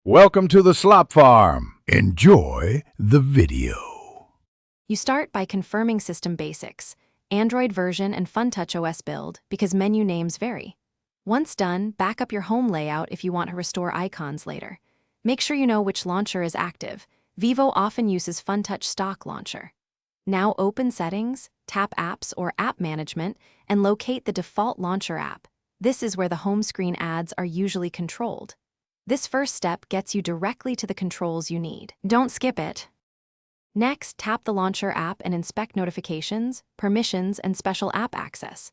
Welcome to the Slop Farm. Enjoy the video. You start by confirming system basics, Android version and FunTouch OS build, because menu names vary. Once done, back up your home layout if you want to restore icons later. Make sure you know which launcher is active. Vivo often uses FunTouch stock launcher. Now open Settings, tap Apps or App Management, and locate the default launcher app. This is where the home screen ads are usually controlled. This first step gets you directly to the controls you need. Don't skip it. Next, tap the launcher app and inspect notifications, permissions, and special app access.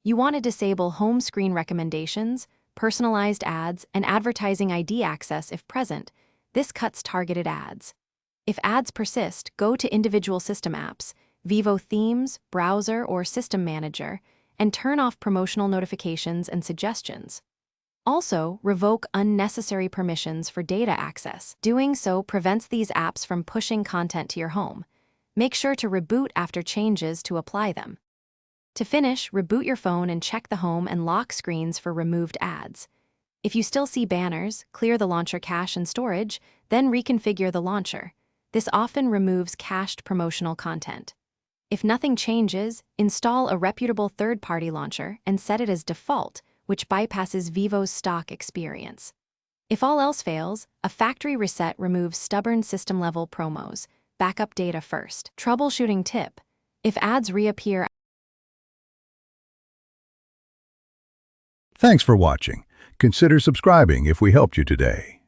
You want to disable home screen recommendations, personalized ads, and advertising ID access if present. This cuts targeted ads. If ads persist, go to individual system apps, Vivo Themes, Browser, or System Manager, and turn off promotional notifications and suggestions. Also, revoke unnecessary permissions for data access. Doing so prevents these apps from pushing content to your home. Make sure to reboot after changes to apply them. To finish, reboot your phone and check the home and lock screens for removed ads. If you still see banners, clear the launcher cache and storage, then reconfigure the launcher. This often removes cached promotional content. If nothing changes, install a reputable third-party launcher and set it as default, which bypasses Vivo's stock experience. If all else fails, a factory reset removes stubborn system-level promos. Backup data first. Troubleshooting tip: if ads reappear. Thanks for watching. Consider subscribing if we helped you today.